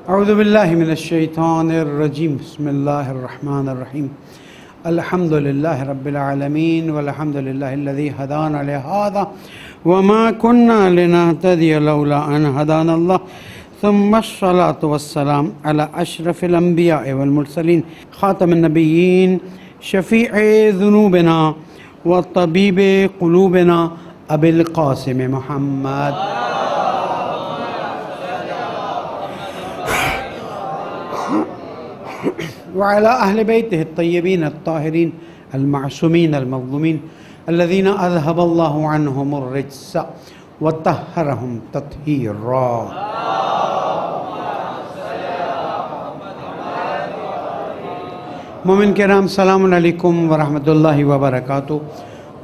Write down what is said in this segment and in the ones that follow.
اعوذ باللہ من الشیطان الرجیم بسم اللہ الرحمن الرحیم الحمد للہ رب العالمین والحمد للہ الذی ہدانا لہذا وما كنا لنهتدی لولا ان ہدانا اللہ ثم الصلاة والسلام علی اشرف الانبیاء والمرسلین خاتم النبیین شفیع ذنوبنا وطبیب قلوبنا ابی القاسم محمد وعلى أهل بيته الطيبين الطاهرين المعصومين المظلومين الذين أذهب الله عنهم الرجس وطهرهم تطهيرا. مومن کرام السلام علیکم ورحمۃ اللہ وبرکاتہ.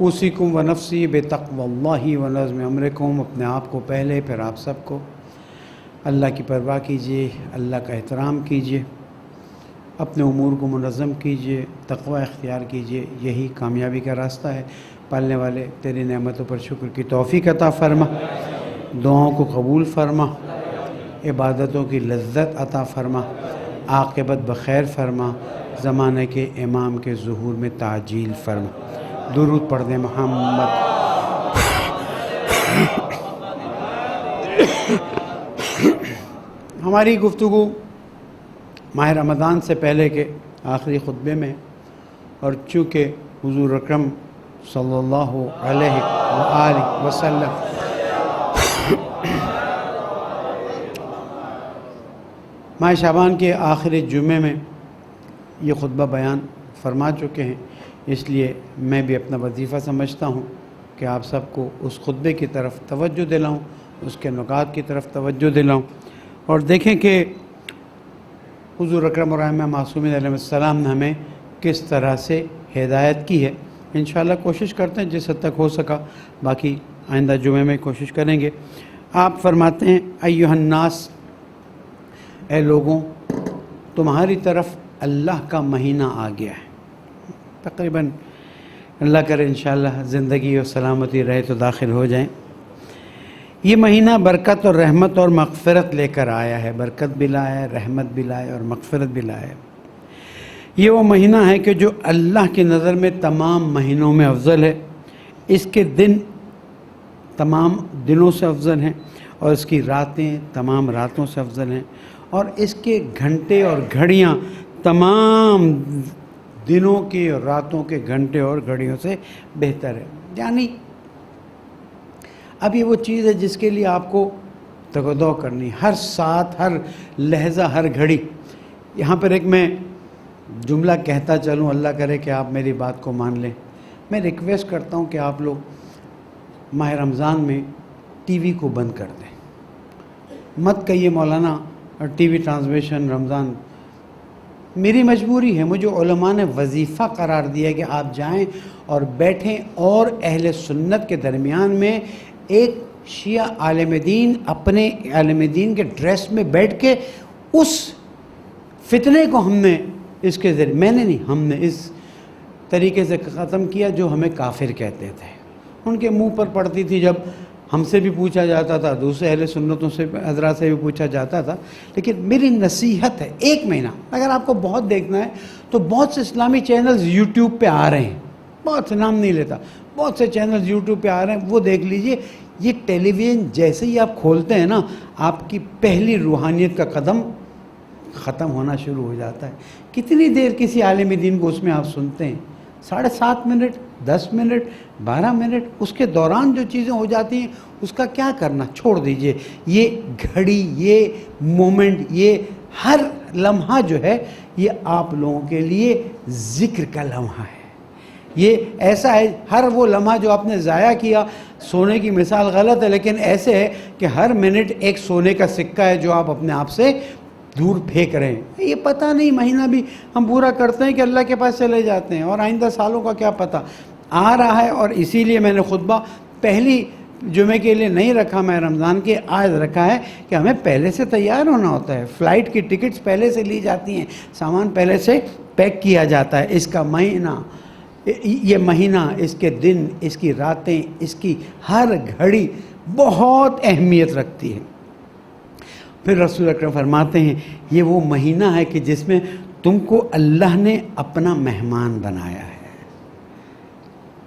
اوصیکم ونفسی بتقوی اللہ ونظم امرکم. اپنے آپ کو پہلے پھر آپ سب کو اللہ کی پرواہ کیجیے، اللہ کا احترام کیجیے، اپنے امور کو منظم کیجیے، تقوی اختیار کیجیے. یہی کامیابی کا راستہ ہے. پالنے والے تیری نعمتوں پر شکر کی توفیق عطا فرما، دعاؤں کو قبول فرما، عبادتوں کی لذت عطا فرما، عاقبت بخیر فرما، زمانے کے امام کے ظہور میں تعجیل فرما. درود پڑھ دیں محمد. ہماری گفتگو ماہ رمضان سے پہلے کے آخری خطبے میں، اور چونکہ حضور اکرم صلی اللہ علیہ وآلہ وسلم ماہ شعبان کے آخری جمعے میں یہ خطبہ بیان فرما چکے ہیں، اس لیے میں بھی اپنا وظیفہ سمجھتا ہوں کہ آپ سب کو اس خطبے کی طرف توجہ دلاؤں، اس کے نکات کی طرف توجہ دلاؤں، اور دیکھیں کہ حضور اکرم الرحمہ معصومین علیہ السلام نے ہمیں کس طرح سے ہدایت کی ہے. انشاءاللہ کوشش کرتے ہیں جس حد تک ہو سکا، باقی آئندہ جمعے میں کوشش کریں گے. آپ فرماتے ہیں ایھا الناس، اے لوگوں، تمہاری طرف اللہ کا مہینہ آ گیا ہے. تقریباً اللہ کرے انشاءاللہ زندگی اور سلامتی رہے تو داخل ہو جائیں. یہ مہینہ برکت اور رحمت اور مغفرت لے کر آیا ہے. برکت بھی لایا ہے، رحمت بھی لایا ہے اور مغفرت بھی لایا ہے. یہ وہ مہینہ ہے کہ جو اللہ کی نظر میں تمام مہینوں میں افضل ہے. اس کے دن تمام دنوں سے افضل ہیں، اور اس کی راتیں تمام راتوں سے افضل ہیں، اور اس کے گھنٹے اور گھڑیاں تمام دنوں کی اور راتوں کے گھنٹے اور گھڑیوں سے بہتر ہے. یعنی اب یہ وہ چیز ہے جس کے لیے آپ کو تگدو کرنی، ہر ساتھ، ہر لحظہ، ہر گھڑی. یہاں پر ایک میں جملہ کہتا چلوں، اللہ کرے کہ آپ میری بات کو مان لیں. میں ریکویسٹ کرتا ہوں کہ آپ لوگ ماہ رمضان میں ٹی وی کو بند کر دیں. مت کہیے مولانا ٹی وی ٹرانسمیشن رمضان. میری مجبوری ہے، مجھے علماء نے وظیفہ قرار دیا کہ آپ جائیں اور بیٹھیں اور اہل سنت کے درمیان میں ایک شیعہ عالم دین اپنے عالم دین کے ڈریس میں بیٹھ کے اس فتنے کو ہم نے اس کے ذریعے، میں نے نہیں، ہم نے اس طریقے سے ختم کیا جو ہمیں کافر کہتے تھے. ان کے منہ پر پڑتی تھی، جب ہم سے بھی پوچھا جاتا تھا، دوسرے اہل سنتوں سے حضرات سے بھی پوچھا جاتا تھا. لیکن میری نصیحت ہے، ایک مہینہ اگر آپ کو بہت دیکھنا ہے تو بہت سے اسلامی چینلز یوٹیوب پہ آ رہے ہیں، بہت سے نام نہیں لیتا، بہت سے چینلز یوٹیوب پہ آ رہے ہیں، وہ دیکھ لیجئے. یہ ٹیلی ویژن جیسے ہی آپ کھولتے ہیں نا، آپ کی پہلی روحانیت کا قدم ختم ہونا شروع ہو جاتا ہے. کتنی دیر کسی عالم دین کو اس میں آپ سنتے ہیں؟ 7.5 منٹ، 10 منٹ، 12 منٹ. اس کے دوران جو چیزیں ہو جاتی ہیں اس کا کیا کرنا، چھوڑ دیجئے. یہ گھڑی، یہ مومنٹ، یہ ہر لمحہ جو ہے یہ آپ لوگوں کے لیے ذکر کا لمحہ ہے. یہ ایسا ہے، ہر وہ لمحہ جو آپ نے ضائع کیا، سونے کی مثال غلط ہے لیکن ایسے ہے کہ ہر منٹ ایک سونے کا سکہ ہے جو آپ اپنے آپ سے دور پھینک رہے ہیں. یہ پتہ نہیں، مہینہ بھی ہم پورا کرتے ہیں کہ اللہ کے پاس چلے جاتے ہیں، اور آئندہ سالوں کا کیا پتہ آ رہا ہے. اور اسی لیے میں نے خطبہ پہلی جمعے کے لیے نہیں رکھا، میں رمضان کے آج رکھا ہے کہ ہمیں پہلے سے تیار ہونا ہوتا ہے. فلائٹ کی ٹکٹس پہلے سے لی جاتی ہیں، سامان پہلے سے پیک کیا جاتا ہے. اس کا مہینہ، یہ مہینہ، اس کے دن، اس کی راتیں، اس کی ہر گھڑی بہت اہمیت رکھتی ہے. پھر رسول اکرم فرماتے ہیں یہ وہ مہینہ ہے کہ جس میں تم کو اللہ نے اپنا مہمان بنایا ہے۔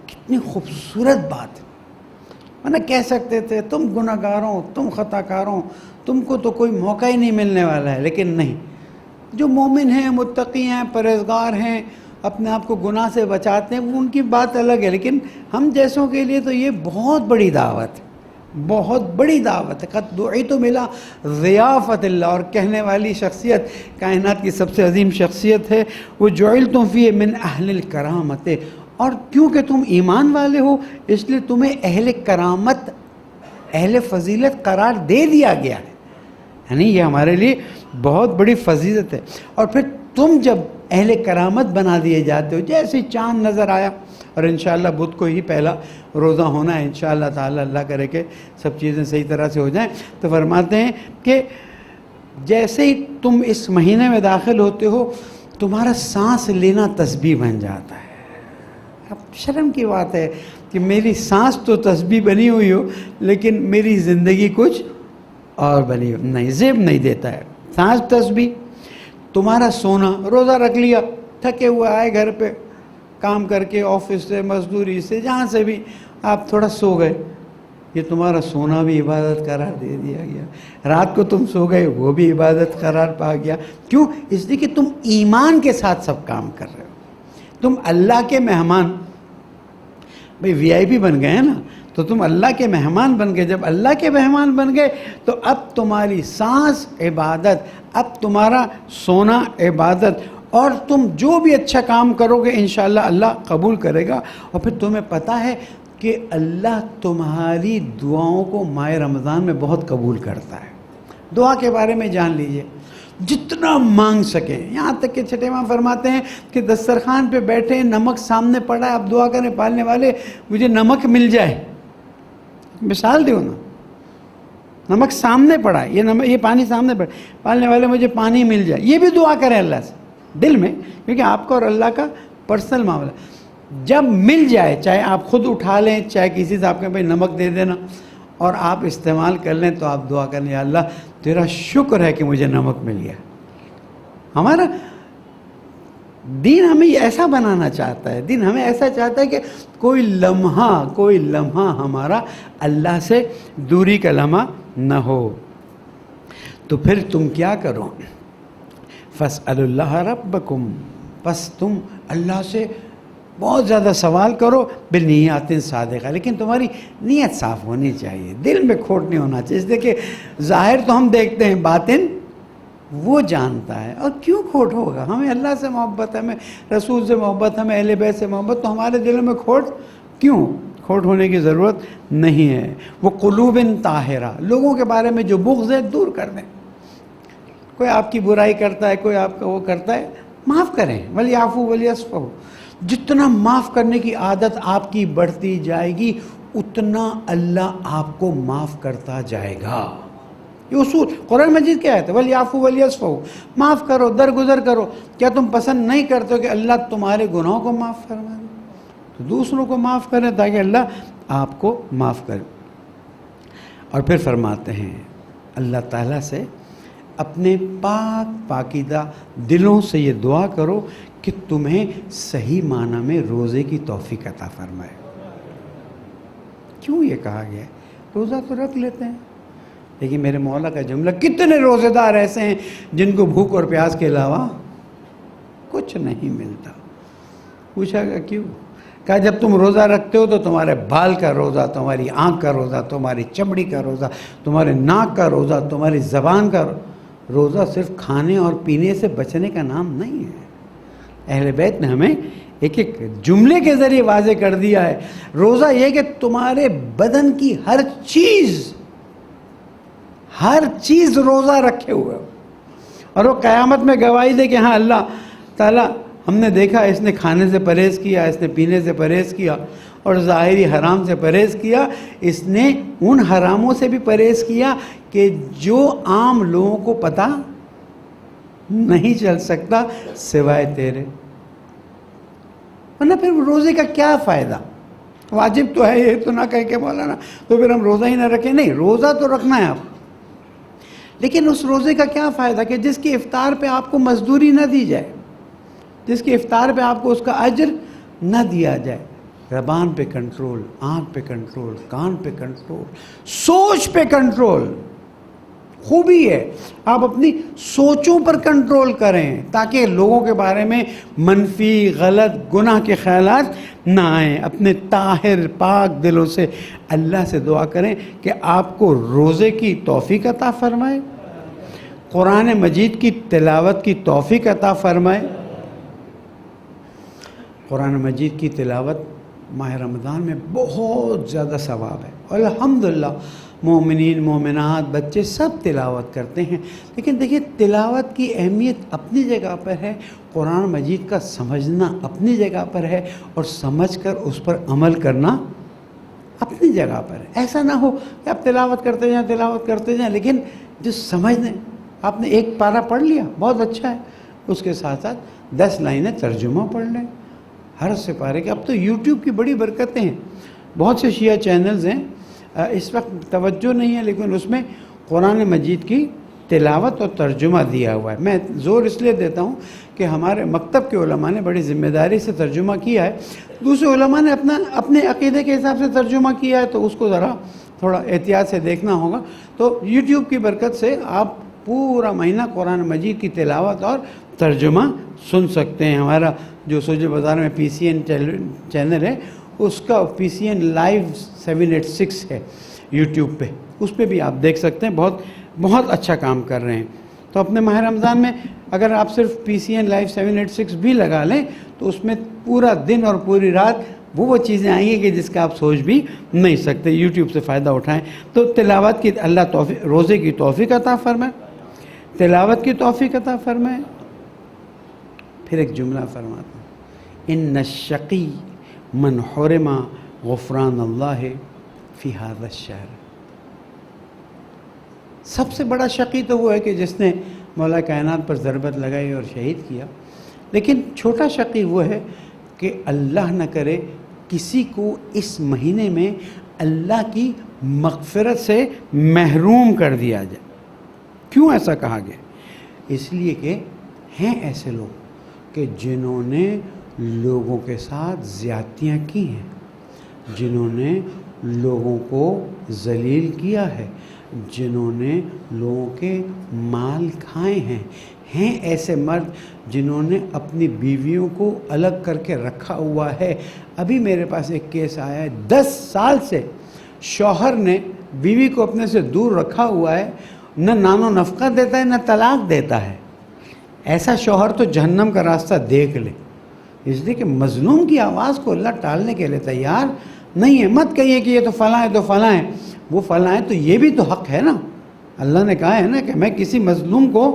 کتنی خوبصورت بات، ورنہ کہہ سکتے تھے تم گناہگاروں، تم خطا کاروں، تم کو تو کوئی موقع ہی نہیں ملنے والا ہے، لیکن نہیں، جو مومن ہیں، متقی ہیں، پرہیزگار ہیں، اپنے آپ کو گناہ سے بچاتے ہیں، وہ ان کی بات الگ ہے، لیکن ہم جیسوں کے لیے تو یہ بہت بڑی دعوت ہے، بہت بڑی دعوت ہے۔ قد دعیت ملا ضیافت اللہ، اور کہنے والی شخصیت کائنات کی سب سے عظیم شخصیت ہے، وہ جعلتم فیہ من اہل الکرامت، اور کیونکہ تم ایمان والے ہو اس لیے تمہیں اہل کرامت، اہل فضیلت قرار دے دیا گیا ہے، یعنی یہ ہمارے لیے بہت بڑی فضیلت ہے۔ اور پھر تم جب اہل کرامت بنا دیے جاتے ہو، جیسے چاند نظر آیا، اور انشاءاللہ بدھ کو ہی پہلا روزہ ہونا ہے انشاءاللہ تعالی، اللہ کرے کہ سب چیزیں صحیح طرح سے ہو جائیں، تو فرماتے ہیں کہ جیسے ہی تم اس مہینے میں داخل ہوتے ہو تمہارا سانس لینا تسبیح بن جاتا ہے۔ اب شرم کی بات ہے کہ میری سانس تو تسبیح بنی ہوئی ہو لیکن میری زندگی کچھ اور بنی ہو، نہیں، زیب نہیں دیتا ہے، سانس تسبیح۔ تمہارا سونا، روزہ رکھ لیا، تھکے ہوئے آئے گھر پہ کام کر کے، آفس سے، مزدوری سے، جہاں سے بھی آپ تھوڑا سو گئے، یہ تمہارا سونا بھی عبادت قرار دے دیا گیا۔ رات کو تم سو گئے، وہ بھی عبادت قرار پا گیا۔ کیوں؟ اس لیے کہ تم ایمان کے ساتھ سب کام کر رہے ہو، تم اللہ کے مہمان، بھئی وی آئی پی بن گئے ہیں نا، تو تم اللہ کے مہمان بن گئے۔ جب اللہ کے مہمان بن گئے تو اب تمہاری سانس عبادت، اب تمہارا سونا عبادت، اور تم جو بھی اچھا کام کرو گے انشاءاللہ اللہ قبول کرے گا۔ اور پھر تمہیں پتہ ہے کہ اللہ تمہاری دعاؤں کو ماہ رمضان میں بہت قبول کرتا ہے۔ دعا کے بارے میں جان لیجئے، جتنا مانگ سکیں، یہاں تک کہ چھٹے امام فرماتے ہیں کہ دسترخوان پہ بیٹھے ہیں، نمک سامنے پڑا ہے، اب دعا کریں پالنے والے مجھے نمک مل جائے، مثال دیو نا، نمک سامنے پڑا ہے، یہ پانی سامنے پڑا ہے، پالنے والے مجھے پانی مل جائے، یہ بھی دعا کریں اللہ سے دل میں، کیونکہ آپ کا اور اللہ کا پرسنل معاملہ۔ جب مل جائے، چاہے آپ خود اٹھا لیں، چاہے کسی سے آپ کہیں بھائی نمک دے دینا، اور آپ استعمال کر لیں، تو آپ دعا کریں یا اللہ تیرا شکر ہے کہ مجھے نمک مل گیا۔ ہمارا دین ہمیں ایسا بنانا چاہتا ہے، دین ہمیں ایسا چاہتا ہے کہ کوئی لمحہ ہمارا اللہ سے دوری کا لمحہ نہ ہو۔ تو پھر تم کیا کرو؟ فَاسْأَلُوا اللَّهَ رَبَّكُمْ، بس تم اللہ سے بہت زیادہ سوال کرو، بِالنِّیَّاتٍ صادقہ، لیکن تمہاری نیت صاف ہونی چاہیے، دل میں کھوٹ نہیں ہونا چاہیے، اس لیے کہ ظاہر تو ہم دیکھتے ہیں، باطن وہ جانتا ہے۔ اور کیوں کھوٹ ہوگا؟ ہمیں اللہ سے محبت ہے، ہمیں رسول سے محبت، ہمیں اہل بیت سے محبت، تو ہمارے دلوں میں کھوٹ کیوں؟ کھوٹ ہونے کی ضرورت نہیں ہے۔ وہ قلوب طاہرہ، لوگوں کے بارے میں جو بغض ہے دور کر دیں، کوئی آپ کی برائی کرتا ہے، کوئی آپ کا وہ کرتا ہے، معاف کریں، وَلْيَعْفُوا وَلْيَصْفَحُوا۔ جتنا معاف کرنے کی عادت آپ کی بڑھتی جائے گی اتنا اللہ آپ کو معاف کرتا جائے گا۔ یہ اصول قرآن مجید کیا ہے؟ وَلْيَعْفُوا وَلْيَصْفَحُوا، معاف کرو، درگزر کرو۔ کیا تم پسند نہیں کرتے ہو کہ اللہ تمہارے گناہوں کو معاف فرما دے؟ تو دوسروں کو معاف کریں تاکہ اللہ آپ کو معاف کرے۔ اور پھر فرماتے ہیں اللہ تعالیٰ سے اپنے پاکیزہ دلوں سے یہ دعا کرو کہ تمہیں صحیح معنی میں روزے کی توفیق عطا فرمائے۔ کیوں یہ کہا گیا ہے؟ روزہ تو رکھ لیتے ہیں، لیکن میرے مولا کا جملہ، کتنے روزے دار ایسے ہیں جن کو بھوک اور پیاس کے علاوہ کچھ نہیں ملتا۔ پوچھا گیا کیوں؟ کہا جب تم روزہ رکھتے ہو تو تمہارے بال کا روزہ، تمہاری آنکھ کا روزہ، تمہاری چمڑی کا روزہ، تمہارے ناک کا روزہ، تمہاری زبان کا روزہ صرف کھانے اور پینے سے بچنے کا نام نہیں ہے۔ اہل بیت نے ہمیں ایک ایک جملے کے ذریعے واضح کر دیا ہے۔ روزہ یہ کہ تمہارے بدن کی ہر چیز روزہ رکھے ہوئے ہو، اور وہ قیامت میں گواہی دے کہ ہاں اللہ تعالیٰ ہم نے دیکھا اس نے کھانے سے پرہیز کیا، اس نے پینے سے پرہیز کیا، اور ظاہری حرام سے پرہیز کیا، اس نے ان حراموں سے بھی پرہیز کیا کہ جو عام لوگوں کو پتہ نہیں چل سکتا سوائے تیرے۔ ورنہ پھر روزے کا کیا فائدہ؟ واجب تو ہے، یہ تو نہ کہہ کے مولانا تو پھر ہم روزہ ہی نہ رکھیں، نہیں، روزہ تو رکھنا ہے آپ، لیکن اس روزے کا کیا فائدہ کہ جس کی افطار پہ آپ کو مزدوری نہ دی جائے، جس کی افطار پہ آپ کو اس کا اجر نہ دیا جائے۔ زبان پہ کنٹرول، آنکھ پہ کنٹرول، کان پہ کنٹرول، سوچ پہ کنٹرول۔ خوبی ہے آپ اپنی سوچوں پر کنٹرول کریں تاکہ لوگوں کے بارے میں منفی، غلط، گناہ کے خیالات نہ آئیں۔ اپنے طاہر پاک دلوں سے اللہ سے دعا کریں کہ آپ کو روزے کی توفیق عطا فرمائے، قرآن مجید کی تلاوت کی توفیق عطا فرمائے۔ قرآن مجید کی تلاوت ماہ رمضان میں بہت زیادہ ثواب ہے، اور الحمدللہ مومنین، مومنات، بچے سب تلاوت کرتے ہیں۔ لیکن دیکھیے تلاوت کی اہمیت اپنی جگہ پر ہے، قرآن مجید کا سمجھنا اپنی جگہ پر ہے، اور سمجھ کر اس پر عمل کرنا اپنی جگہ پر ہے۔ ایسا نہ ہو کہ آپ تلاوت کرتے جائیں، تلاوت کرتے جائیں، لیکن جو سمجھنے آپ نے ایک پارہ پڑھ لیا بہت اچھا ہے، اس کے ساتھ ساتھ 10 لائنیں ترجمہ پڑھ لیں ہر سپارے کے۔ اب تو یوٹیوب کی بڑی برکتیں ہیں، بہت سے شیعہ چینلز ہیں، اس وقت توجہ نہیں ہے لیکن اس میں قرآن مجید کی تلاوت اور ترجمہ دیا ہوا ہے۔ میں زور اس لیے دیتا ہوں کہ ہمارے مکتب کے علماء نے بڑی ذمہ داری سے ترجمہ کیا ہے، دوسرے علماء نے اپنے عقیدے کے حساب سے ترجمہ کیا ہے، تو اس کو ذرا تھوڑا احتیاط سے دیکھنا ہوگا۔ تو یوٹیوب کی برکت سے آپ پورا مہینہ قرآن مجید کی تلاوت اور ترجمہ سن سکتے ہیں۔ ہمارا جو سوجے بازار میں PCN چینل ہے، اس کا PCN لائیو 786 ہے یوٹیوب پہ، اس پہ بھی آپ دیکھ سکتے ہیں، بہت اچھا کام کر رہے ہیں۔ تو اپنے ماہ رمضان میں اگر آپ صرف PCN لائیو 786 بھی لگا لیں تو اس میں پورا دن اور پوری رات وہ چیزیں آئیں گی کہ جس کا آپ سوچ بھی نہیں سکتے۔ یوٹیوب سے فائدہ اٹھائیں۔ تو تلاوت کی اللہ روزے کی توفیق عطا فرمائے، تلاوت کی توفیق عطا فرمائے۔ پھر ایک جملہ فرماتا ہوں، ان الشقی من حرم غفران اللہ فی ھذا الشہر۔ سب سے بڑا شقی تو وہ ہے کہ جس نے مولا کائنات پر ضربت لگائی اور شہید کیا، لیکن چھوٹا شقی وہ ہے کہ اللہ نہ کرے کسی کو اس مہینے میں اللہ کی مغفرت سے محروم کر دیا جائے۔ کیوں ایسا کہا گیا؟ اس لیے کہ ہیں ایسے لوگ کہ جنہوں نے لوگوں کے ساتھ زیادتیاں کی ہیں، جنہوں نے لوگوں کو ذلیل کیا ہے، جنہوں نے لوگوں کے مال کھائے ہیں ایسے مرد جنہوں نے اپنی بیویوں کو الگ کر کے رکھا ہوا ہے۔ ابھی میرے پاس ایک کیس آیا ہے، 10 سال سے شوہر نے بیوی کو اپنے سے دور رکھا ہوا ہے، نہ نان و نفقہ دیتا ہے نہ طلاق دیتا ہے۔ ایسا شوہر تو جہنم کا راستہ دیکھ لے، اس لیے کہ مظلوم کی آواز کو اللہ ٹالنے کے لیے تیار نہیں ہے۔ مت کہیے کہ یہ تو فلاں ہے تو فلاں ہے، وہ فلاں ہے تو یہ بھی تو حق ہے نا۔ اللہ نے کہا ہے نا کہ میں کسی مظلوم کو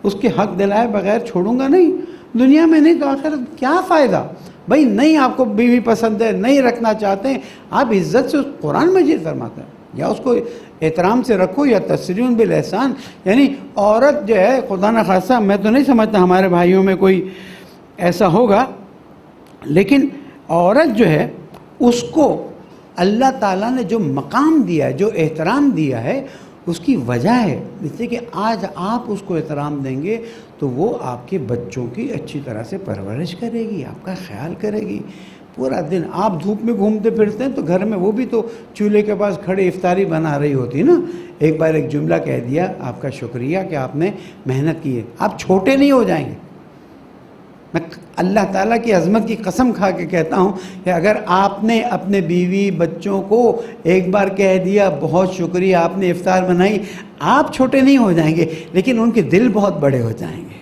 اس کے حق دلائے بغیر چھوڑوں گا نہیں، دنیا میں نہیں تو آخرت کیا فائدہ؟ بھائی نہیں آپ کو بیوی پسند ہے، نہیں رکھنا چاہتے ہیں، آپ عزت سے قرآن مجید فرماتا ہے یا اس کو احترام سے رکھو یا تسریح بالاحسان۔ یعنی عورت جو ہے، خدا نخواستہ میں تو نہیں سمجھتا ہمارے بھائیوں میں کوئی ایسا ہوگا، لیکن عورت جو ہے اس کو اللہ تعالیٰ نے جو مقام دیا ہے، جو احترام دیا ہے، اس کی وجہ ہے اس لیے کہ آج آپ اس کو احترام دیں گے تو وہ آپ کے بچوں کی اچھی طرح سے پرورش کرے گی، آپ کا خیال کرے گی۔ پورا دن آپ دھوپ میں گھومتے پھرتے ہیں تو گھر میں وہ بھی تو چولہے کے پاس کھڑے افطاری بنا رہی ہوتی نا۔ ایک بار ایک جملہ کہہ دیا، آپ کا شکریہ کہ آپ نے محنت کی ہے، آپ چھوٹے نہیں ہو جائیں گے۔ میں اللہ تعالیٰ کی عظمت کی قسم کھا کے کہتا ہوں کہ اگر آپ نے اپنے بیوی بچوں کو ایک بار کہہ دیا بہت شکریہ آپ نے افطار بنائی، آپ چھوٹے نہیں ہو جائیں گے لیکن ان کے دل بہت بڑے ہو جائیں گے۔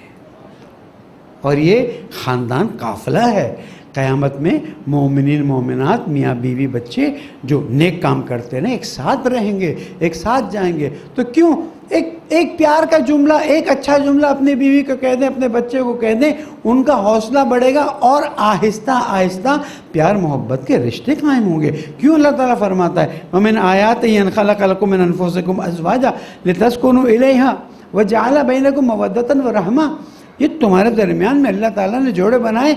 اور یہ خاندان قافلہ ہے، قیامت میں مومنین مومنات میاں بیوی بچے جو نیک کام کرتے ہیں ایک ساتھ رہیں گے، ایک ساتھ جائیں گے۔ تو کیوں ایک پیار کا جملہ، ایک اچھا جملہ اپنی بیوی کو کہہ دیں، اپنے بچے کو کہہ دیں، ان کا حوصلہ بڑھے گا اور آہستہ آہستہ پیار محبت کے رشتے قائم ہوں گے۔ کیوں اللہ تعالیٰ فرماتا ہے وَمِنْ آیَاتِهِ أَنْ خَلَقَ لَكُم مِّنْ أَنفُسِكُمْ أَزْوَاجًا لِتَسْكُنُوا إِلَيْهَا وَجَعَلَ بَيْنَكُم مَّوَدَّةً وَرَحْمَةً۔ یہ تمہارے درمیان میں اللہ تعالیٰ نے جوڑے بنائے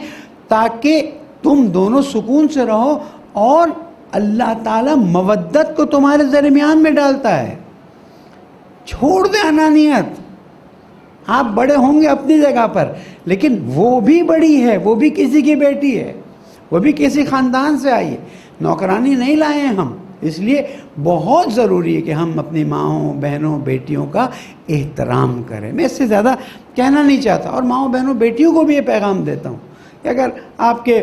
تاکہ تم دونوں سکون سے رہو، اور اللہ تعالیٰ مودت کو تمہارے درمیان میں ڈالتا ہے۔ چھوڑ دیں انانیت. آپ بڑے ہوں گے اپنی جگہ پر، لیکن وہ بھی بڑی ہے، وہ بھی کسی کی بیٹی ہے، وہ بھی کسی خاندان سے آئی ہے. نوکرانی نہیں لائے ہیں ہم. اس لیے بہت ضروری ہے کہ ہم اپنی ماؤں بہنوں بیٹیوں کا احترام کریں. میں اس سے زیادہ کہنا نہیں چاہتا. اور ماؤں بہنوں بیٹیوں کو بھی یہ پیغام دیتا ہوں کہ اگر آپ کے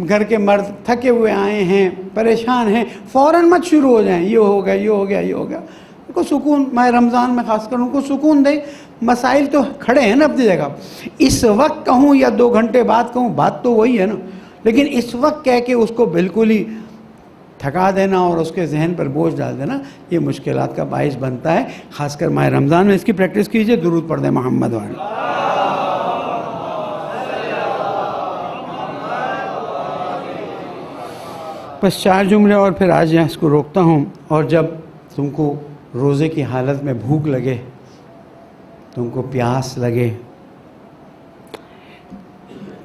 گھر کے مرد تھکے ہوئے آئے ہیں، پریشان ہیں، فوراً مت شروع ہو جائیں یہ ہو گیا یہ ہو گیا یہ ہو گیا. ان کو سکون، ماہ رمضان میں خاص کر ان کو سکون دیں. مسائل تو کھڑے ہیں نا اپنی جگہ. اس وقت کہوں یا 2 گھنٹے بعد کہوں، بات تو وہی ہے نا. لیکن اس وقت کہہ کے اس کو بالکل ہی تھکا دینا اور اس کے ذہن پر بوجھ ڈال دینا، یہ مشکلات کا باعث بنتا ہے. خاص کر ماہ رمضان میں اس کی پریکٹس کیجئے. درود پڑھ دیں محمد والے. بس 4 جملے اور پھر آج یہاں اس کو روکتا ہوں. اور جب تم کو روزے کی حالت میں بھوک لگے، تم کو پیاس لگے،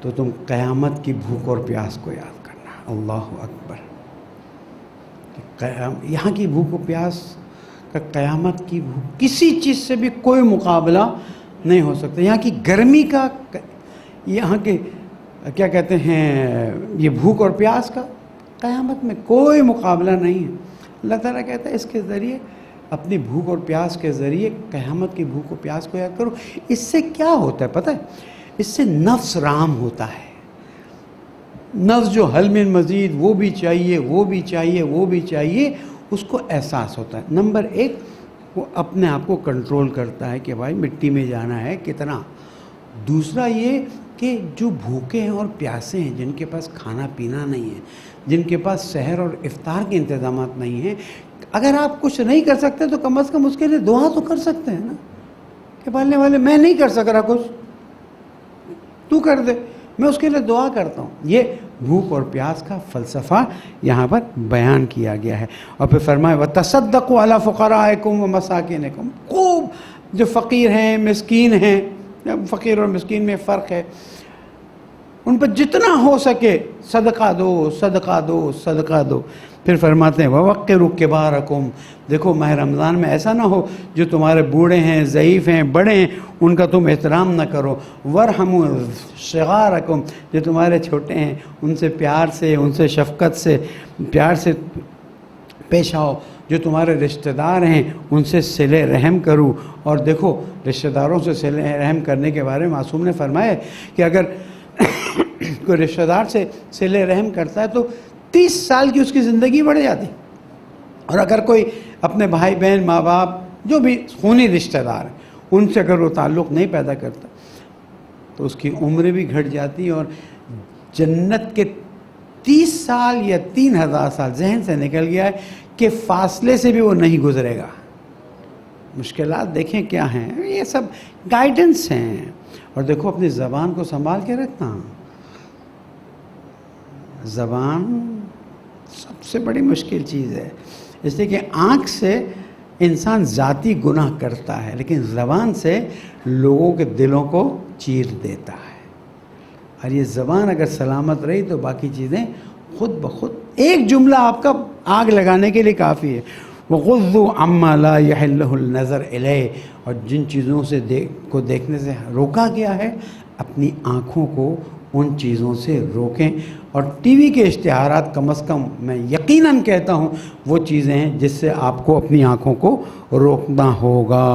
تو تم قیامت کی بھوک اور پیاس کو یاد کرنا. اللہ اکبر. یہاں کی بھوک و پیاس کا قیامت کی بھوک کسی چیز سے بھی کوئی مقابلہ نہیں ہو سکتا. یہاں کی گرمی کا، یہاں کے کیا کہتے ہیں، یہ بھوک اور پیاس کا قیامت میں کوئی مقابلہ نہیں ہے. اللہ تعالیٰ کہتا ہے اس کے ذریعے، اپنی بھوک اور پیاس کے ذریعے قیامت کی بھوک و پیاس کو یاد کرو. اس سے کیا ہوتا ہے پتہ ہے؟ اس سے نفس رام ہوتا ہے. نفس جو حل من مزید، وہ بھی چاہیے وہ بھی چاہیے وہ بھی چاہیے، اس کو احساس ہوتا ہے. نمبر 1، وہ اپنے آپ کو کنٹرول کرتا ہے کہ بھائی مٹی میں جانا ہے کتنا. دوسرا یہ کہ جو بھوکے ہیں اور پیاسے ہیں، جن کے پاس کھانا پینا نہیں ہے، جن کے پاس سحر اور افطار کے انتظامات نہیں ہیں، اگر آپ کچھ نہیں کر سکتے تو کم از کم اس کے لیے دعا تو کر سکتے ہیں نا کہ پالنے والے میں نہیں کر سک رہا کچھ، تو کر دے، میں اس کے لیے دعا کرتا ہوں. یہ بھوک اور پیاس کا فلسفہ یہاں پر بیان کیا گیا ہے. اور پھر فرمائے وَتَصَدَّقُوا عَلَىٰ فُقَرَائِكُمْ وَمَسَاكِنِكُمْ. خوب جو فقیر ہیں، مسکین ہیں، فقیر اور مسکین میں فرق ہے، ان پر جتنا ہو سکے صدقہ دو صدقہ دو صدقہ دو. پھر فرماتے ہیں وَوَقِّرُوا كِبَارَكُمْ. دیکھو ماہ رمضان میں ایسا نہ ہو جو تمہارے بوڑھے ہیں، ضعیف ہیں، بڑے ہیں، ان کا تم احترام نہ کرو. وَارْحَمُوا صِغَارَكُمْ. جو تمہارے چھوٹے ہیں ان سے پیار سے، ان سے شفقت سے، پیار سے پیش آؤ. جو تمہارے رشتہ دار ہیں ان سے صلہ رحم کرو. اور دیکھو رشتہ داروں سے صلہ رحم کرنے کے بارے میں معصوم نے فرمایا کہ اگر کوئی رشتہ دار سے صلہ رحم کرتا ہے تو 30 سال کی اس کی زندگی بڑھ جاتی. اور اگر کوئی اپنے بھائی بہن، ماں باپ، جو بھی خونی رشتہ دار ہیں، ان سے اگر وہ تعلق نہیں پیدا کرتا تو اس کی عمر بھی گھٹ جاتی. اور جنت کے 30 سال یا 3000 سال ذہن سے نکل گیا ہے کہ فاصلے سے بھی وہ نہیں گزرے گا. مشکلات دیکھیں کیا ہیں، یہ سب گائیڈنس ہیں. اور دیکھو اپنی زبان کو سنبھال کے رکھنا. زبان سب سے بڑی مشکل چیز ہے، اس لیے کہ آنکھ سے انسان ذاتی گناہ کرتا ہے، لیکن زبان سے لوگوں کے دلوں کو چیر دیتا ہے. اور یہ زبان اگر سلامت رہی تو باقی چیزیں خود بخود، ایک جملہ آپ کا آگ لگانے کے لیے کافی ہے. وَغُضُّوا عَمَّا لَا يَحِلُّهُ النَّظَرُ إِلَيْهِ. اور جن چیزوں سے کو دیکھنے سے روکا گیا ہے، اپنی آنکھوں کو ان چیزوں سے روکیں. اور ٹی وی کے اشتہارات کم از کم میں یقیناً کہتا ہوں وہ چیزیں ہیں جس سے آپ کو اپنی آنکھوں کو روکنا ہوگا.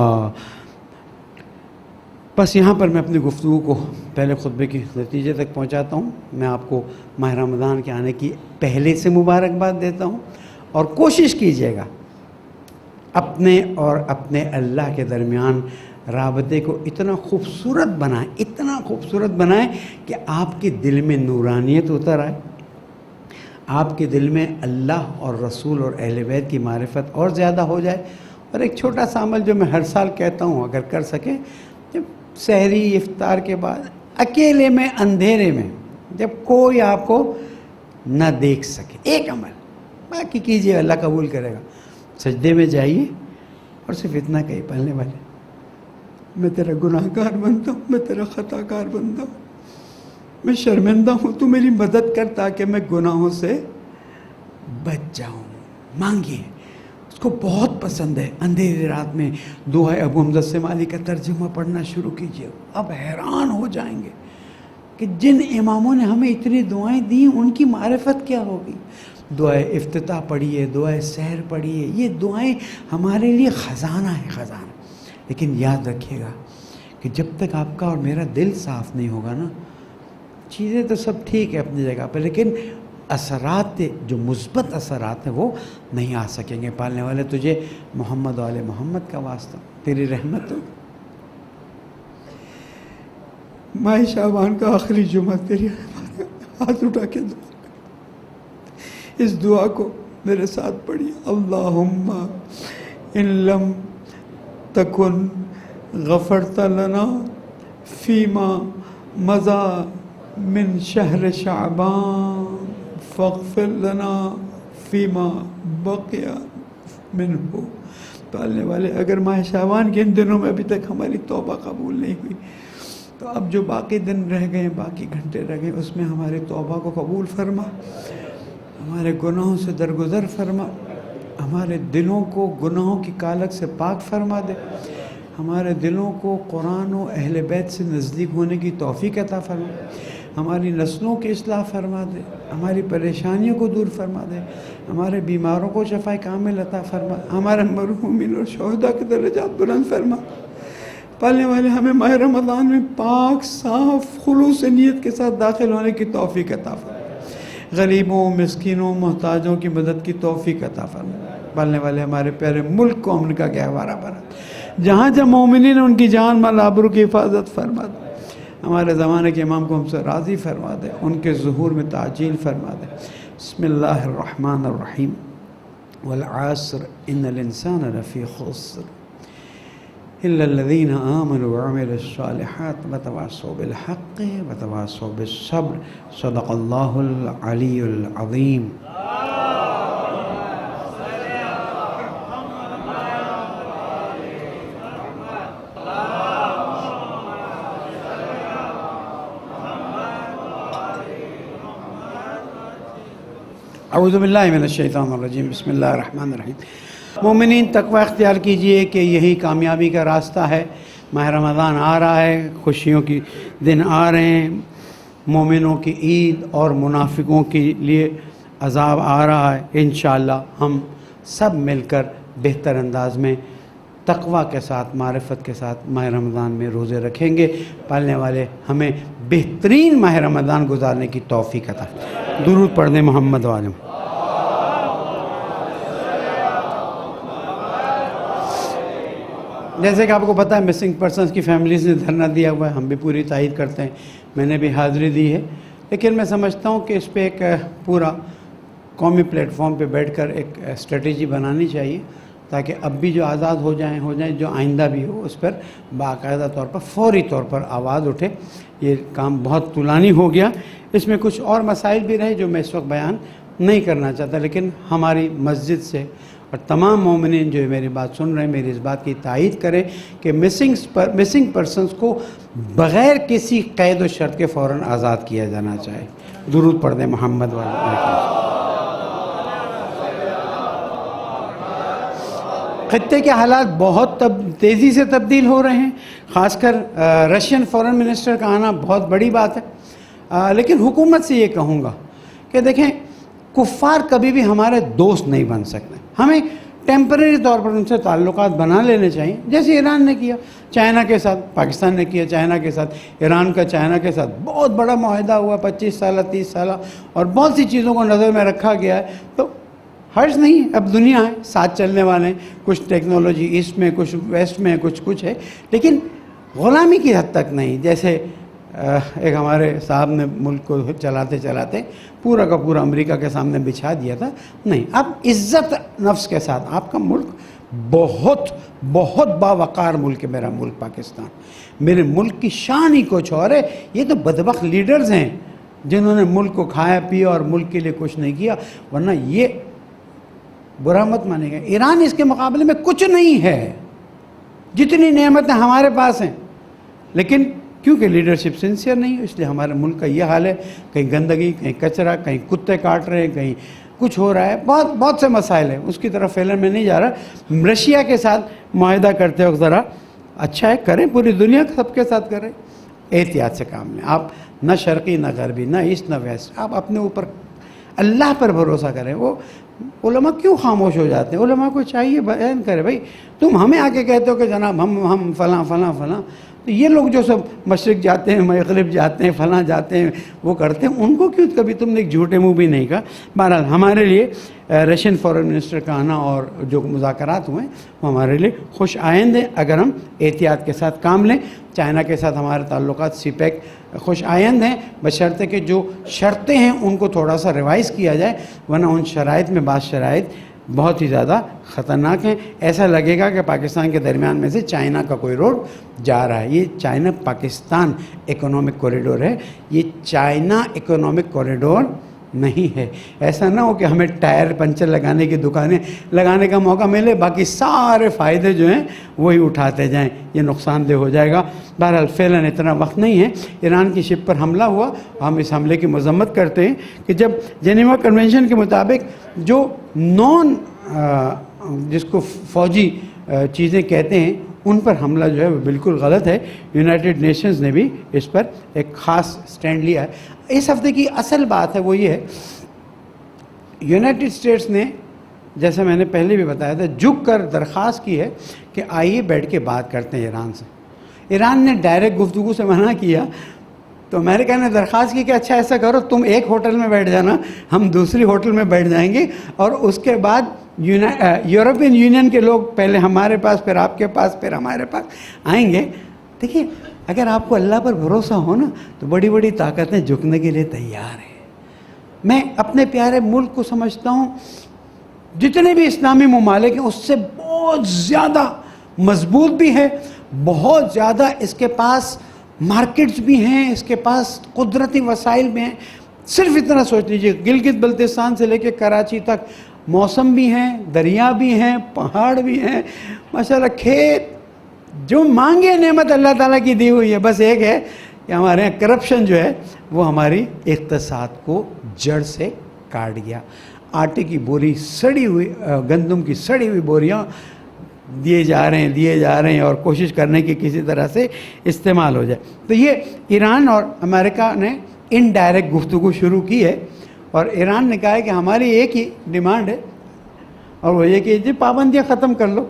بس یہاں پر میں اپنی گفتگو کو پہلے خطبے کے نتیجے تک پہنچاتا ہوں. میں آپ کو ماہ رمضان کے آنے کی پہلے سے مبارکباد دیتا ہوں. اور کوشش کیجیے گا اپنے اور اپنے اللہ کے درمیان رابطے کو اتنا خوبصورت بنائیں کہ آپ کے دل میں نورانیت اتر آئے، آپ کے دل میں اللہ اور رسول اور اہل بیت کی معرفت اور زیادہ ہو جائے. اور ایک چھوٹا سا عمل جو میں ہر سال کہتا ہوں، اگر کر سکیں، جب سحری افطار کے بعد اکیلے میں اندھیرے میں جب کوئی آپ کو نہ دیکھ سکے، ایک عمل باقی کیجئے، اللہ قبول کرے گا. سجدے میں جائیے اور صرف اتنا کہیے پڑھنے والے، میں تیرا گناہ گار بندہ ہوں، میں تیرا خطا کار بندہ ہوں، میں شرمندہ ہوں، تو میری مدد کر تاکہ میں گناہوں سے بچ جاؤں. مانگیے، اس کو بہت پسند ہے. اندھیری رات میں دعائے ابو حمزہ الصومالی کا ترجمہ پڑھنا شروع کیجیے. اب حیران ہو جائیں گے کہ جن اماموں نے ہمیں اتنی دعائیں دیں ان کی معرفت کیا ہوگی. دعائے افتتاح پڑھیے, دعائے سحر پڑھیے. یہ دعائیں ہمارے لیے خزانہ ہے, خزانہ. لیکن یاد رکھیے گا کہ جب تک آپ کا اور میرا دل صاف نہیں ہوگا نا, چیزیں تو سب ٹھیک ہے اپنی جگہ پہ, لیکن اثرات, جو مثبت اثرات ہیں وہ نہیں آ سکیں گے. پالنے والے تجھے محمد و آل محمد کا واسطہ, تیری رحمت ہو. ماہ شعبان کا آخری جمعہ تیری ہاتھ اٹھا کے دعا, اس دعا کو میرے ساتھ پڑھیے. اللہم ان لم تکن غفرت لنا فیما مضى من شہر شعبان فاغفر لنا فیما بقی منہ. پالنے والے, اگر ماہ شعبان کے ان دنوں میں ابھی تک ہماری توبہ قبول نہیں ہوئی تو اب جو باقی دن رہ گئے, باقی گھنٹے رہ گئے, اس میں ہماری توبہ کو قبول فرما, ہمارے گناہوں سے درگزر فرما, ہمارے دلوں کو گناہوں کی کالک سے پاک فرما دے, ہمارے دلوں کو قرآن و اہل بیت سے نزدیک ہونے کی توفیق عطا فرما, ہماری نسلوں کی اصلاح فرما دے, ہماری پریشانیوں کو دور فرما دے, ہمارے بیماروں کو شفا کامل عطا فرما, ہمارے مرحومین اور شہداء کے درجات بلند فرما. پالنے والے, ہمیں ماہ رمضان میں پاک صاف خلوص نیت کے ساتھ داخل ہونے کی توفیق عطا فرما, غریبوں, مسکینوں, محتاجوں کی مدد کی توفیق عطا فرما. پالنے والے, ہمارے پیارے ملک کو امن کا گہوارہ بنا, جہاں جہاں مومنین ان کی جان مال آبرو کی حفاظت فرما دے. ہمارے زمانے کے امام کو ہم سے راضی فرما دے, ان کے ظہور میں تعجیل فرما دے. بسم اللہ الرحمن الرحیم. والعصر ان الانسان لفی خسر الا الذین آمنوا وعملوا الصالحات وتواصوا بالحق وتواصوا بالصبر. صدق اللہ العلی العظیم. اعوذ باللہ من الشیطان الرجیم. بسم اللہ الرحمن الرحیم. مومنین, تقوی اختیار کیجئے کہ یہی کامیابی کا راستہ ہے. ماہ رمضان آ رہا ہے, خوشیوں کی دن آ رہے ہیں, مومنوں کی عید اور منافقوں کے لیے عذاب آ رہا ہے. انشاءاللہ ہم سب مل کر بہتر انداز میں تقوی کے ساتھ, معرفت کے ساتھ ماہ رمضان میں روزے رکھیں گے. پالنے والے, ہمیں بہترین ماہ رمضان گزارنے کی توفیق عطا. درود پڑھ دیں محمد والم. جیسے کہ آپ کو پتہ ہے, مسنگ پرسنز کی فیملیز نے دھرنا دیا ہوا ہے, ہم بھی پوری تائید کرتے ہیں, میں نے بھی حاضری دی ہے. لیکن میں سمجھتا ہوں کہ اس پہ ایک پورا قومی پلیٹ فارم پہ بیٹھ کر ایک اسٹریٹجی بنانی چاہیے, تاکہ اب بھی جو آزاد ہو جائیں, جو آئندہ بھی ہو, اس پر باقاعدہ طور پر فوری طور پر آواز اٹھے. یہ کام بہت طولانی ہو گیا, اس میں کچھ اور مسائل بھی رہے جو میں اس وقت بیان نہیں کرنا چاہتا, لیکن ہماری مسجد سے اور تمام مومنین جو میری بات سن رہے ہیں, میری اس بات کی تائید کریں کہ مسنگ پرسنز کو بغیر کسی قید و شرط کے فوراً آزاد کیا جانا چاہے. درود پڑھ دیں محمد والے. خطے کے حالات بہت تیزی سے تبدیل ہو رہے ہیں, خاص کر رشین فورن منسٹر کا آنا بہت بڑی بات ہے. لیکن حکومت سے یہ کہوں گا کہ دیکھیں, کفار کبھی بھی ہمارے دوست نہیں بن سکتے. ہمیں ٹیمپرری طور پر ان سے تعلقات بنا لینے چاہیے, جیسے ایران نے کیا چائنا کے ساتھ, پاکستان نے کیا چائنا کے ساتھ, ایران کا چائنا کے ساتھ بہت بڑا معاہدہ ہوا, 25 سالہ 30 سالہ, اور بہت سی چیزوں کو نظر میں رکھا گیا ہے. تو حرج نہیں, اب دنیا ہے, ساتھ چلنے والے ہیں, کچھ ٹیکنالوجی ایسٹ میں, کچھ ویسٹ میں, کچھ ہے, لیکن غلامی کی حد تک نہیں. جیسے ایک ہمارے صاحب نے ملک کو چلاتے چلاتے پورا کا پورا امریکہ کے سامنے بچھا دیا تھا. نہیں, اب عزت نفس کے ساتھ, آپ کا ملک بہت بہت باوقار ملک ہے, میرا ملک پاکستان, میرے ملک کی شان ہی کچھ اور ہے. یہ تو بدبخت لیڈرز ہیں جنہوں نے ملک کو کھایا پیا اور ملک کے لیے کچھ نہیں کیا, ورنہ یہ برا مت مانے گا. ایران اس کے مقابلے میں کچھ نہیں ہے, جتنی نعمتیں ہمارے پاس ہیں, لیکن کیونکہ لیڈرشپ سنسیئر نہیں ہے، اس لیے ہمارے ملک کا یہ حال ہے، کہیں گندگی، کہیں کچرا، کہیں کتے کاٹ رہے ہیں، کہیں کچھ ہو رہا ہے، بہت سے مسائل ہیں، اس کی طرف فیلن میں نہیں جا رہا۔ رشیا کے ساتھ معاہدہ کرتے وقت ذرا اچھا ہے کریں، پوری دنیا سب کے ساتھ کریں، احتیاط سے کام لیں۔ آپ نہ شرقی نہ غربی، نہ ایسٹ نہ ویسٹ، آپ اپنے اوپر اللہ پر بھروسہ کریں۔ وہ علماء کیوں خاموش ہو جاتے ہیں؟ علماء کو چاہیے بیان کرے، بھائی تم ہمیں آ کے کہتے ہو کہ جناب ہم فلاں فلاں فلاں، تو یہ لوگ جو سب مشرق جاتے ہیں، مغرب جاتے ہیں، فلاں جاتے ہیں، وہ کرتے ہیں، ان کو کیوں کبھی تم نے ایک جھوٹے منہ بھی نہیں کہا؟ بہرحال ہمارے لیے رشین فارن منسٹر کا آنا اور جو مذاکرات ہوئے وہ ہمارے لیے خوش آئند ہیں، اگر ہم احتیاط کے ساتھ کام لیں۔ چائنا کے ساتھ ہمارے تعلقات سی پیک خوش آئند ہیں، بشرطے کہ جو شرطیں ہیں ان کو تھوڑا سا ریوائز کیا جائے، ورنہ ان شرائط میں بعض شرائط بہت ہی زیادہ خطرناک ہیں۔ ایسا لگے گا کہ پاکستان کے درمیان میں سے چائنا کا کوئی روڈ جا رہا ہے۔ یہ چائنا پاکستان اکنامک کوریڈور ہے، یہ چائنا اکنامک کوریڈور نہیں ہے۔ ایسا نہ ہو کہ ہمیں ٹائر پنچر لگانے کی دکانیں لگانے کا موقع ملے، باقی سارے فائدے جو ہیں وہی اٹھاتے جائیں، یہ نقصان دہ ہو جائے گا۔ بہرحال فعلاً اتنا وقت نہیں ہے۔ ایران کی شپ پر حملہ ہوا، ہم اس حملے کی مذمت کرتے ہیں کہ جب جنیوا کنونشن کے مطابق جو جس کو فوجی چیزیں کہتے ہیں ان پر حملہ جو ہے وہ بالکل غلط ہے۔ یونائٹڈ نیشنز نے بھی اس پر ایک خاص سٹینڈ لیا ہے۔ اس ہفتے کی اصل بات ہے وہ یہ ہے، یونائٹڈ اسٹیٹس نے جیسے میں نے پہلے بھی بتایا تھا جھک کر درخواست کی ہے کہ آئیے بیٹھ کے بات کرتے ہیں ایران سے۔ ایران نے ڈائریکٹ گفتگو سے منع کیا، تو امریکہ نے درخواست کی کہ اچھا ایسا کرو تم ایک ہوٹل میں بیٹھ جانا، ہم دوسری ہوٹل میں بیٹھ جائیں گے، اور اس کے بعد یورپین یونین کے لوگ پہلے ہمارے پاس، پھر آپ کے پاس، پھر ہمارے پاس آئیں گے۔ دیکھیے اگر آپ کو اللہ پر بھروسہ ہو نا تو بڑی بڑی طاقتیں جھکنے کے لیے تیار ہیں۔ میں اپنے پیارے ملک کو سمجھتا ہوں جتنے بھی اسلامی ممالک ہیں اس سے بہت زیادہ مضبوط بھی ہے، بہت زیادہ اس کے پاس مارکیٹس بھی ہیں، اس کے پاس قدرتی وسائل بھی ہیں۔ صرف اتنا سوچ لیجئے گلگت بلتستان سے لے کے کراچی تک موسم بھی ہیں، دریا بھی ہیں، پہاڑ بھی ہیں، ماشاءاللہ کھیت، جو مانگے نعمت اللہ تعالیٰ کی دی ہوئی ہے۔ بس ایک ہے کہ ہمارے یہاں کرپشن جو ہے وہ ہماری اقتصاد کو جڑ سے کاٹ گیا۔ آٹے کی بوری سڑی ہوئی، گندم کی سڑی ہوئی بوریاں دیے جا رہے ہیں اور کوشش کرنے کی کسی طرح سے استعمال ہو جائے۔ تو یہ ایران اور امریکہ نے انڈائریکٹ گفتگو شروع کی ہے، اور ایران نے کہا ہے کہ ہماری ایک ہی ڈیمانڈ ہے، اور وہ یہ کہ جی پابندیاں ختم کر لو۔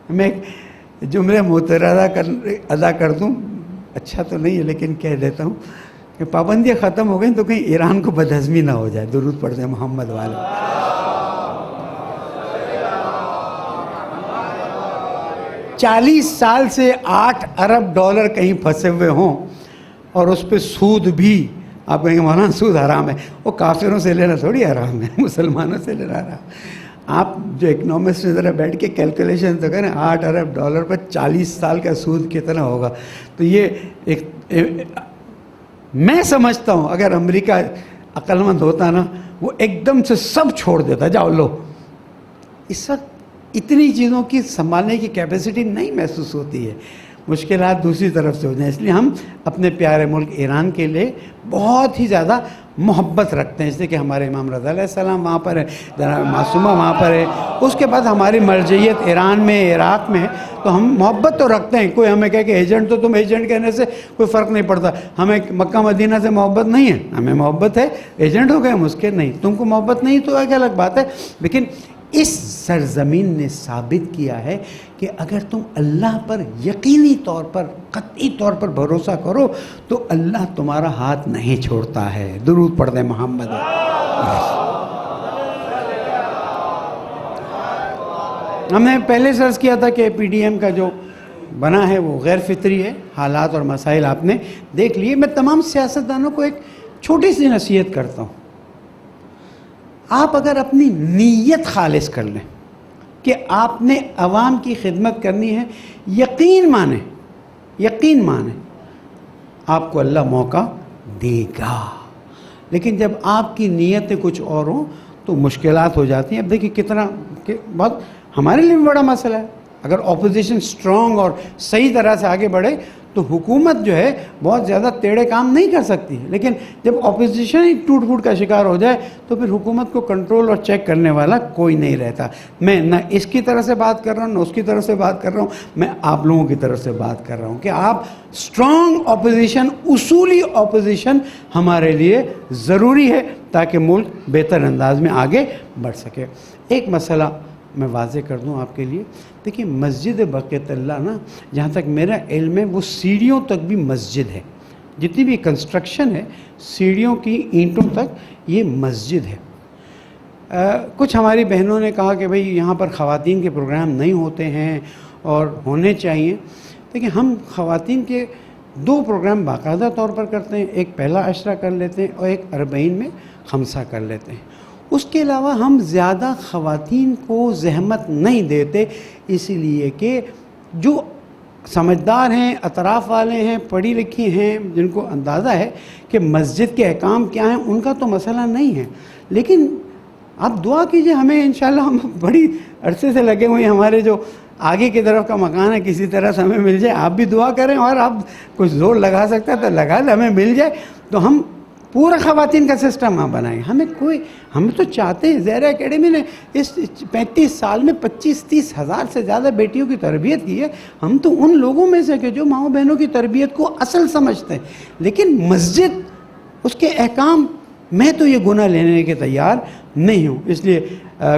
میں ایک جملے مترادہ ادا کر دوں، اچھا تو نہیں ہے لیکن کہہ دیتا ہوں کہ پابندیاں ختم ہو گئیں تو کہیں ایران کو بدہضمی نہ ہو جائے۔ درود پڑھتے ہیں محمد والے۔ 40 سال سے 8 ارب ڈالر کہیں پھنسے ہوئے ہوں اور اس پہ سود بھی، آپ کہیں گے مولانا سود حرام ہے، وہ کافروں سے لینا تھوڑی حرام ہے، مسلمانوں سے لینا حرام۔ آپ جو اکنامسٹ ذرا بیٹھ کے کیلکولیشن تو کریں، 8 ارب ڈالر پر 40 سال کا سود کتنا ہوگا؟ تو یہ ایک میں سمجھتا ہوں اگر امریکہ عقل مند ہوتا نا وہ ایک دم سے سب چھوڑ دیتا، جاؤ لو۔ اس وقت اتنی چیزوں کی سنبھالنے کی کیپیسٹی نہیں محسوس ہوتی ہے، مشکلات دوسری طرف سے ہو جائیں۔ اس لیے ہم اپنے پیارے ملک ایران کے لیے بہت ہی زیادہ محبت رکھتے ہیں، اس لیے کہ ہمارے امام رضا علیہ السلام وہاں پر ہے، جناب معصومہ وہاں پر ہے، اس کے بعد ہماری مرجعیت ایران میں، عراق میں ہے، تو ہم محبت تو رکھتے ہیں۔ کوئی ہمیں کہے کہ ایجنٹ، تو تم ایجنٹ کہنے سے کوئی فرق نہیں پڑتا، ہمیں مکہ مدینہ سے محبت نہیں ہے، ہمیں محبت ہے، ایجنٹ ہو گئے ہم اس کے نہیں، تم کو محبت نہیں تو ایک الگ بات ہے۔ لیکن اس سرزمین نے ثابت کیا ہے کہ اگر تم اللہ پر یقینی طور پر، قطعی طور پر بھروسہ کرو تو اللہ تمہارا ہاتھ نہیں چھوڑتا ہے۔ درود پڑھ دیں محمد۔ ہم نے پہلے سرچ کیا تھا کہ پی ڈی ایم کا جو بنا ہے وہ غیر فطری ہے، حالات اور مسائل آپ نے دیکھ لیے۔ میں تمام سیاستدانوں کو ایک چھوٹی سی نصیحت کرتا ہوں، آپ اگر اپنی نیت خالص کر لیں کہ آپ نے عوام کی خدمت کرنی ہے، یقین مانیں آپ کو اللہ موقع دے گا۔ لیکن جب آپ کی نیتیں کچھ اور ہوں تو مشکلات ہو جاتی ہیں۔ اب دیکھیے بہت ہمارے لیے بھی بڑا مسئلہ ہے، اگر اپوزیشن سٹرونگ اور صحیح طرح سے آگے بڑھے تو حکومت جو ہے بہت زیادہ ٹیڑھے کام نہیں کر سکتی، لیکن جب اپوزیشن ہی ٹوٹ پھوٹ کا شکار ہو جائے تو پھر حکومت کو کنٹرول اور چیک کرنے والا کوئی نہیں رہتا۔ میں نہ اس کی طرف سے بات کر رہا ہوں نہ اس کی طرف سے بات کر رہا ہوں، میں آپ لوگوں کی طرف سے بات کر رہا ہوں کہ آپ اسٹرانگ اپوزیشن، اصولی اپوزیشن ہمارے لیے ضروری ہے تاکہ ملک بہتر انداز میں آگے بڑھ سکے۔ ایک مسئلہ میں واضح کر دوں آپ کے لیے، دیکھیں مسجد بقیت اللہ نا، جہاں تک میرا علم ہے وہ سیڑھیوں تک بھی مسجد ہے، جتنی بھی کنسٹرکشن ہے سیڑھیوں کی اینٹوں تک یہ مسجد ہے۔ کچھ ہماری بہنوں نے کہا کہ بھئی یہاں پر خواتین کے پروگرام نہیں ہوتے ہیں اور ہونے چاہیے۔ دیکھیں ہم خواتین کے 2 پروگرام باقاعدہ طور پر کرتے ہیں، ایک پہلا عشرہ کر لیتے ہیں اور ایک 40 میں خمسہ کر لیتے ہیں۔ اس کے علاوہ ہم زیادہ خواتین کو زحمت نہیں دیتے، اسی لیے کہ جو سمجھدار ہیں، اطراف والے ہیں، پڑھی لکھی ہیں، جن کو اندازہ ہے کہ مسجد کے احکام کیا ہیں، ان کا تو مسئلہ نہیں ہے۔ لیکن آپ دعا کیجئے ہمیں، انشاءاللہ ہم بڑی عرصے سے لگے ہوئے ہیں، ہمارے جو آگے کی طرف کا مکان ہے کسی طرح سے ہمیں مل جائے۔ آپ بھی دعا کریں، اور آپ کچھ زور لگا سکتا ہے تو لگا لیں، ہمیں مل جائے تو ہم پورا خواتین کا سسٹم ہم بنائیں۔ ہم تو چاہتے ہیں، زہرا اکیڈمی نے اس 35 سال میں 25-30 ہزار سے زیادہ بیٹیوں کی تربیت کی ہے۔ ہم تو ان لوگوں میں سے کہ جو ماؤں بہنوں کی تربیت کو اصل سمجھتے ہیں، لیکن مسجد، اس کے احکام، میں تو یہ گناہ لینے کے تیار نہیں ہوں۔ اس لیے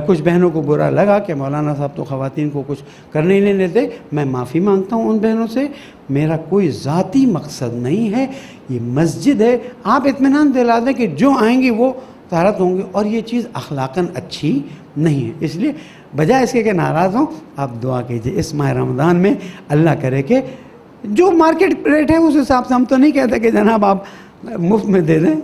کچھ بہنوں کو برا لگا کہ مولانا صاحب تو خواتین کو کچھ کرنے نہیں دیتے، میں معافی مانگتا ہوں ان بہنوں سے، میرا کوئی ذاتی مقصد نہیں ہے، یہ مسجد ہے۔ آپ اطمینان دلا دیں کہ جو آئیں گی وہ طہارت ہوں گے، اور یہ چیز اخلاقاً اچھی نہیں ہے۔ اس لیے بجائے اس کے کہ ناراض ہوں، آپ دعا کیجئے اس ماہ رمضان میں اللہ کرے کہ جو مارکیٹ ریٹ ہے اس حساب سے، ہم تو نہیں کہتے کہ جناب آپ مفت میں دے دیں،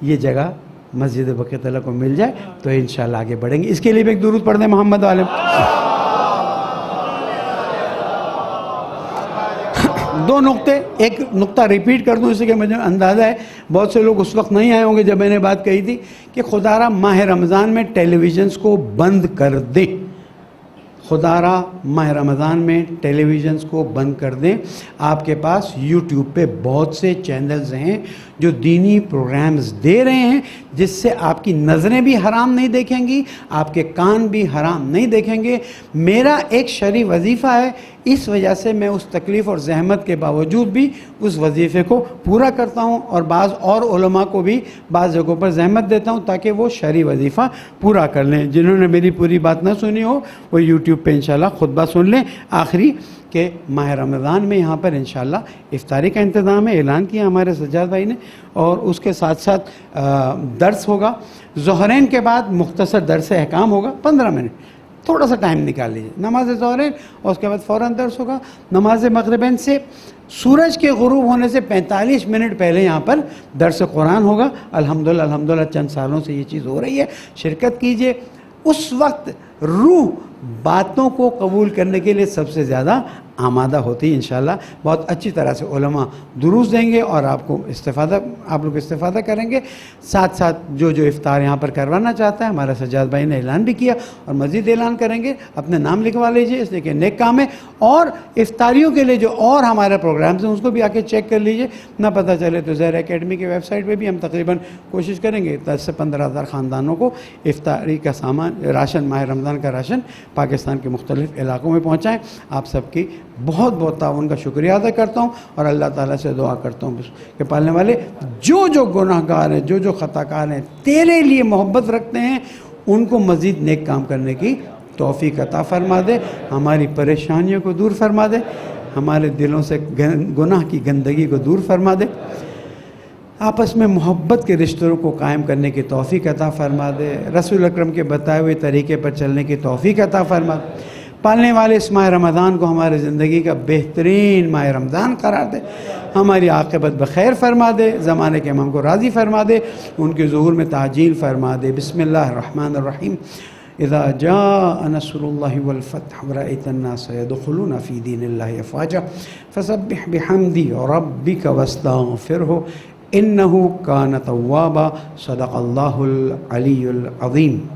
یہ جگہ مسجد بقیت اللہ کو مل جائے تو انشاءاللہ آگے بڑھیں گے۔ اس کے لیے بھی ایک درود پڑھ دیں محمد عالم۔ 2 نقطے، ایک نقطہ ریپیٹ کر دوں، اس کہ مجھے اندازہ ہے بہت سے لوگ اس وقت نہیں آئے ہوں گے جب میں نے بات کہی تھی کہ خدا را ماہ رمضان میں ٹیلی ویژنز کو بند کر دیں، خدا را ماہ رمضان میں ٹیلی ویژنز کو بند کر دیں۔ آپ کے پاس یوٹیوب پہ بہت سے چینلز ہیں جو دینی پروگرامز دے رہے ہیں، جس سے آپ کی نظریں بھی حرام نہیں دیکھیں گی، آپ کے کان بھی حرام نہیں دیکھیں گے۔ میرا ایک شرعی وظیفہ ہے، اس وجہ سے میں اس تکلیف اور زحمت کے باوجود بھی اس وظیفے کو پورا کرتا ہوں، اور بعض اور علماء کو بھی بعض جگہوں پر زحمت دیتا ہوں تاکہ وہ شرعی وظیفہ پورا کر لیں۔ جنہوں نے میری پوری بات نہ سنی ہو وہ یوٹیوب پہ انشاءاللہ خطبہ سن لیں۔ آخری کہ ماہ رمضان میں یہاں پر انشاءاللہ افطاری کا انتظام ہے، اعلان کیا ہمارے سجاد بھائی نے، اور اس کے ساتھ ساتھ درس ہوگا۔ ظہرین کے بعد مختصر درس احکام ہوگا، 15 منٹ، تھوڑا سا ٹائم نکال لیجیے، نماز ظہرین اور اس کے بعد فوراً درس ہوگا۔ نماز مغربین سے سورج کے غروب ہونے سے 45 منٹ پہلے یہاں پر درس قرآن ہوگا۔ الحمدللہ چند سالوں سے یہ چیز ہو رہی ہے، شرکت کیجئے۔ اس وقت روح باتوں کو قبول کرنے کے لیے سب سے زیادہ آمادہ ہوتی ہے۔ انشاءاللہ بہت اچھی طرح سے علماء دروس دیں گے اور آپ لوگ استفادہ کریں گے۔ ساتھ ساتھ جو افطار یہاں پر کروانا چاہتا ہے، ہمارا سجاد بھائی نے اعلان بھی کیا اور مزید اعلان کریں گے، اپنے نام لکھوا لیجئے، اس لیے کہ نیک کام ہے۔ اور افطاریوں کے لیے جو اور ہمارے پروگرامز ہیں اس کو بھی آ کے چیک کر لیجئے، نہ پتہ چلے تو زہرا اکیڈمی کی ویب سائٹ پہ بھی ہم تقریباً کوشش کریں گے 10 سے 15 ہزار خاندانوں کو افطاری کا سامان، راشن، ماہ رمضان کا راشن پاکستان کے مختلف علاقوں میں پہنچائیں۔ آپ سب کی بہت بہت تعاون کا شکریہ ادا کرتا ہوں، اور اللہ تعالیٰ سے دعا کرتا ہوں کہ پالنے والے جو گناہ گار ہیں، جو خطا کار ہیں، تیرے لیے محبت رکھتے ہیں، ان کو مزید نیک کام کرنے کی توفیق عطا فرما دے، ہماری پریشانیوں کو دور فرما دے، ہمارے دلوں سے گناہ کی گندگی کو دور فرما دے، آپس میں محبت کے رشتوں کو قائم کرنے کی توفیق عطا فرما دے، رسول اکرم کے بتائے ہوئے طریقے پر چلنے کی توفیق عطا فرما دے۔ پالنے والے اس ماہ رمضان کو ہمارے زندگی کا بہترین ماہ رمضان قرار دے، ہماری عاقبت بخیر فرما دے، زمانے کے امام کو راضی فرما دے، ان کے ظہور میں تعجیل فرما دے۔ بسم اللہ الرحمن الرحیم۔ اذا جاء نصر اللہ والفتح ورأيت الناس يدخلون في دين الله افواجا فسبح بحمد ربك واستغفره انه كان توابا۔ صدق اللہ العلی العظیم۔